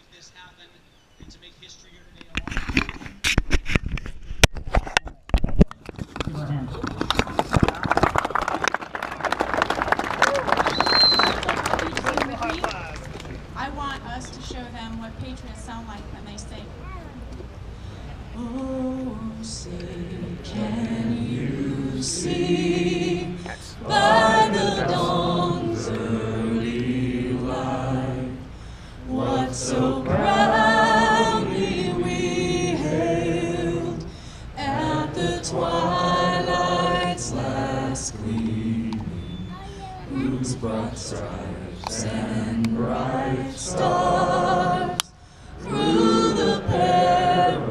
make this happen and to make history here today. I want us to show them what patriots sound like when they sing. Oh, say, can you see by the dawn's early light what so proudly we hailed at the twilight's last gleaming, whose broad stripes and bright stars through the perilous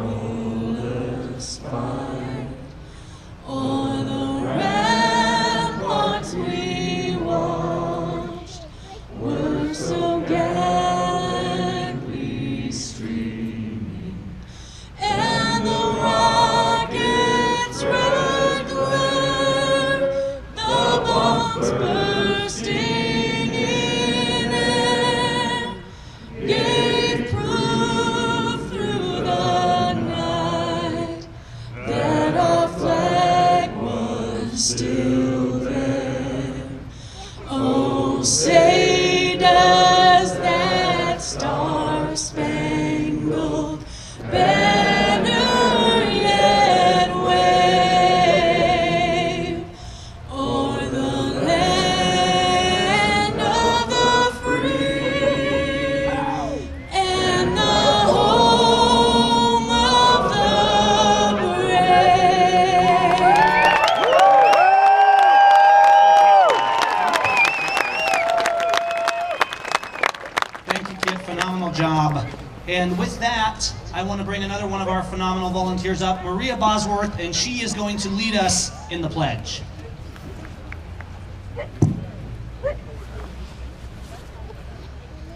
fight o'er the ramparts we watched were so gallantly streaming, and the rockets wrecked where the bombs bursting in air gave proof through the night that our flag was still there. Oh, say does that star-spangled banner yet wave o'er the land of the free and the home of the brave? Thank you, kid. Phenomenal job. And with that, I want to bring another one of our phenomenal volunteers up, Maria Bosworth, and she is going to lead us in the pledge.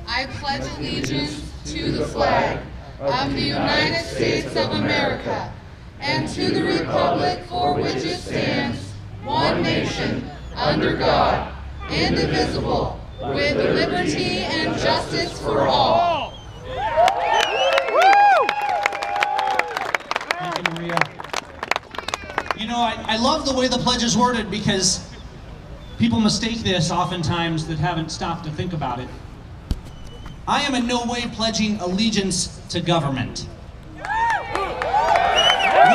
I pledge allegiance to the flag of the United States of America and to the republic for which it stands, one nation, under God, indivisible, with liberty and justice for all. Thank you, Maria. You know, I love the way the pledge is worded because people mistake this oftentimes that haven't stopped to think about it. I am in no way pledging allegiance to government. We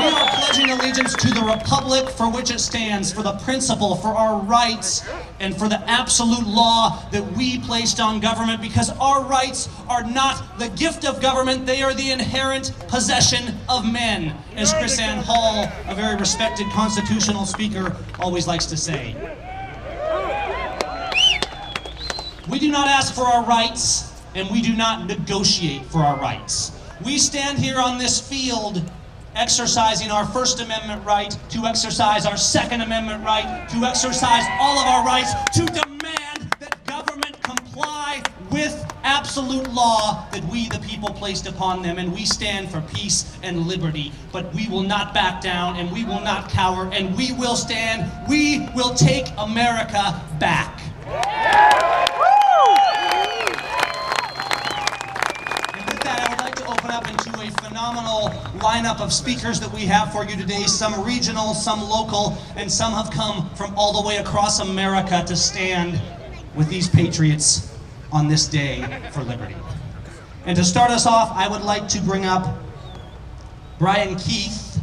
are pledging allegiance to the republic for which it stands, for the principle, for our rights, and for the absolute law that we placed on government, because our rights are not the gift of government, they are the inherent possession of men, as Chris Ann Hall, a very respected constitutional speaker, always likes to say. We do not ask for our rights, and we do not negotiate for our rights. We stand here on this field exercising our First Amendment right, to exercise our Second Amendment right, to exercise all of our rights, to demand that government comply with absolute law that we, the people, placed upon them. And we stand for peace and liberty. But we will not back down, and we will not cower, and we will stand. We will take America back. Open up into a phenomenal lineup of speakers that we have for you today, some regional, some local, and some have come from all the way across America to stand with these patriots on this day for liberty. And to start us off, I would like to bring up Brian Keith.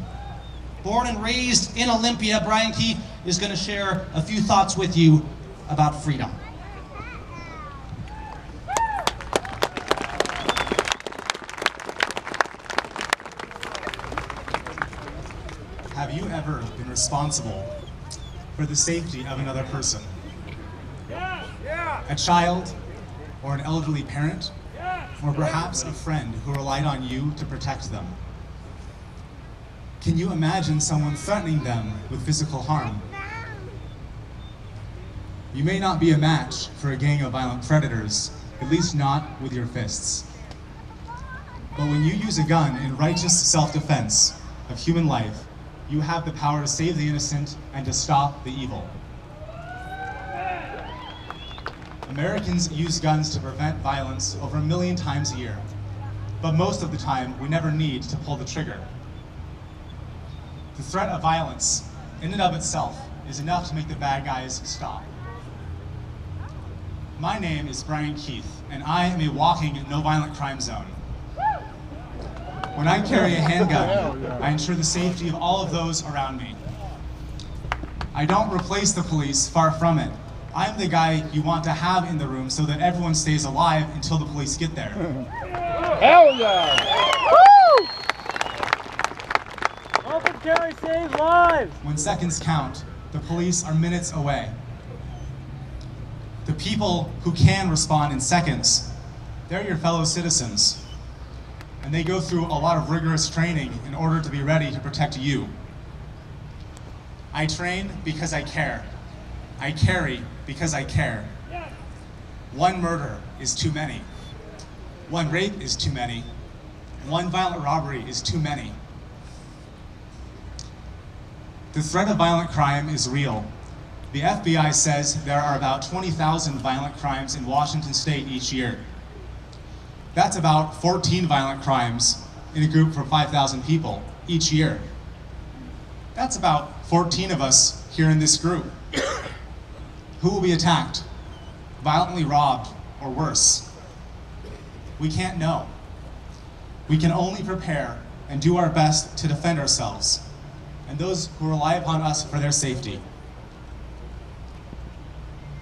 Born and raised in Olympia, Brian Keith is going to share a few thoughts with you about freedom. Have you ever been responsible for the safety of another person? A child, or an elderly parent, or perhaps a friend who relied on you to protect them? Can you imagine someone threatening them with physical harm? You may not be a match for a gang of violent predators, at least not with your fists. But when you use a gun in righteous self-defense of human life, you have the power to save the innocent and to stop the evil. Americans use guns to prevent violence over 1 million times a year. but most of the time, we never need to pull the trigger. The threat of violence, in and of itself, is enough to make the bad guys stop. My name is Brian Keith, and I am a walking no-violent crime zone. When I carry a handgun, I ensure the safety of all of those around me. I don't replace the police, far from it. I'm the guy you want to have in the room so that everyone stays alive until the police get there. Hell yeah! Woo! Open carry saves lives! When seconds count, the police are minutes away. The people who can respond in seconds, they're your fellow citizens. And they go through a lot of rigorous training in order to be ready to protect you. I train because I care. I carry because I care. One murder is too many. One rape is too many. One violent robbery is too many. The threat of violent crime is real. The FBI says there are about 20,000 violent crimes in Washington state each year. That's about 14 violent crimes in a group for 5,000 people each year. That's about 14 of us here in this group. Who will be attacked, violently robbed, or worse? We can't know. We can only prepare and do our best to defend ourselves and those who rely upon us for their safety.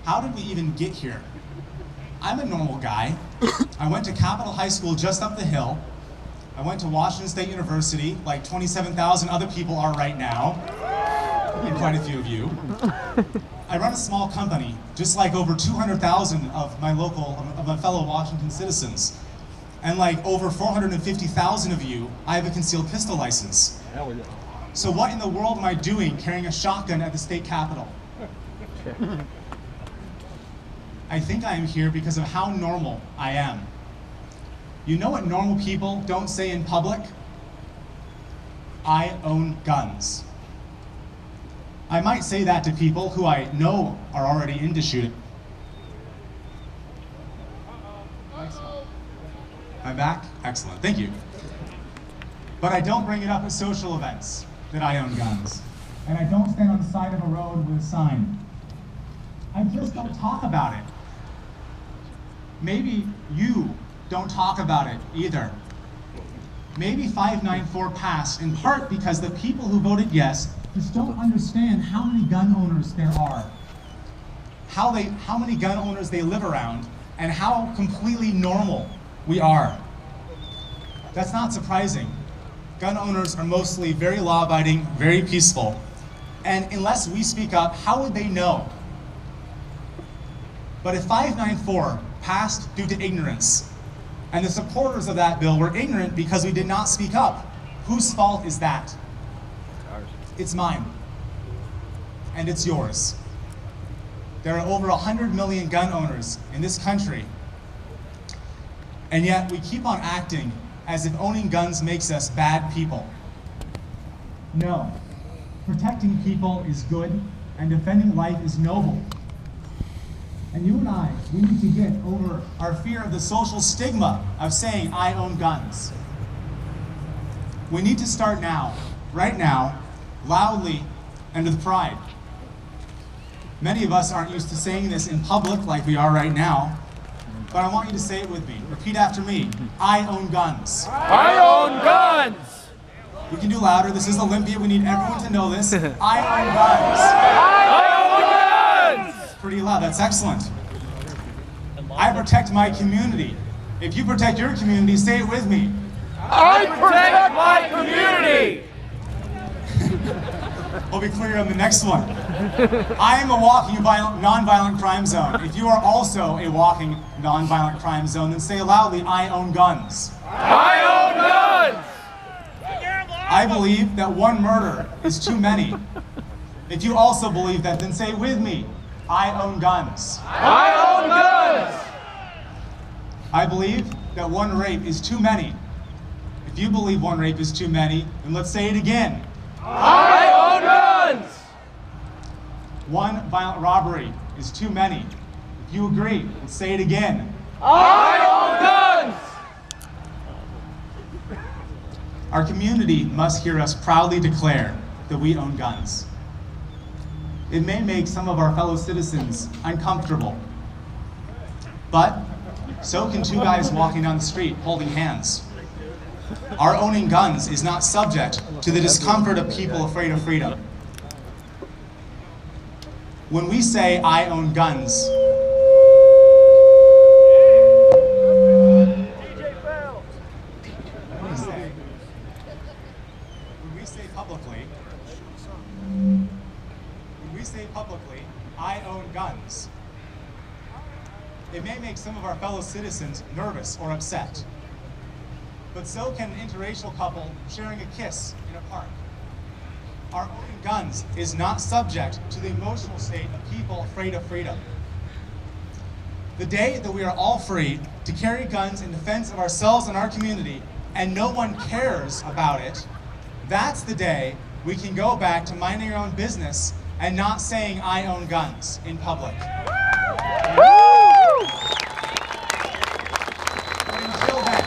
How did we even get here? I'm a normal guy. I went to Capitol High School just up the hill. I went to Washington State University, like 27,000 other people are right now, and quite a few of you. I run a small company, just like over 200,000 of my fellow Washington citizens. And like over 450,000 of you, I have a concealed pistol license. So what in the world am I doing carrying a shotgun at the state capitol? I think I am here because of how normal I am. You know what normal people don't say in public? I own guns. I might say that to people who I know are already into shooting. I'm back? Excellent, thank you. But I don't bring it up at social events that I own guns. And I don't stand on the side of a road with a sign. I just don't talk about it. Maybe you don't talk about it either. Maybe 594 passed in part because the people who voted yes just don't understand how many gun owners there are, how many gun owners they live around, and how completely normal we are. That's not surprising. Gun owners are mostly very law-abiding, very peaceful, and unless we speak up, how would they know? But if 594 passed due to ignorance, and the supporters of that bill were ignorant because we did not speak up, whose fault is that? It's mine, and it's yours. There are over 100 million gun owners in this country, and yet we keep on acting as if owning guns makes us bad people. No, protecting people is good, and defending life is noble. And you and I, we need to get over our fear of the social stigma of saying, I own guns. We need to start now, right now, loudly and with pride. Many of us aren't used to saying this in public like we are right now, but I want you to say it with me. Repeat after me. I own guns. I own guns! We can do louder. This is Olympia. We need everyone to know this. I own guns. I own guns! Pretty loud. That's excellent. I protect my community. If you protect your community, say it with me. I protect my community! We'll be clear on the next one. I am a walking non-violent crime zone. If you are also a walking non-violent crime zone, then say loudly, I own guns. I own guns! I believe that one murder is too many. If you also believe that, then say it with me. I own guns. I own guns! I believe that one rape is too many. If you believe one rape is too many, then let's say it again. I own guns! One violent robbery is too many. If you agree, let's say it again. I own guns! our community must hear us proudly declare that we own guns. It may make some of our fellow citizens uncomfortable, but so can two guys walking down the street holding hands. Our owning guns is not subject to the discomfort of people afraid of freedom. When we say, "I own guns," when we say publicly, "I own guns," it may make some of our fellow citizens nervous or upset. But so can an interracial couple sharing a kiss in a park. Our owning guns is not subject to the emotional state of people afraid of freedom. The day that we are all free to carry guns in defense of ourselves and our community, and no one cares about it, that's the day we can go back to minding our own business and not saying "I own guns" in public. But until then,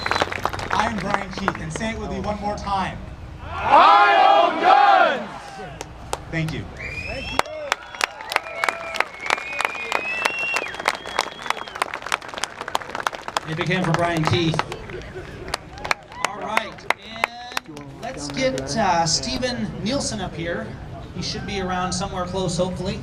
I am Brian Keith, and say it with me one more time. I own guns! Thank you. It became for Brian Keith. All right, and let's get Stephen Nielsen up here. He should be around somewhere close, hopefully.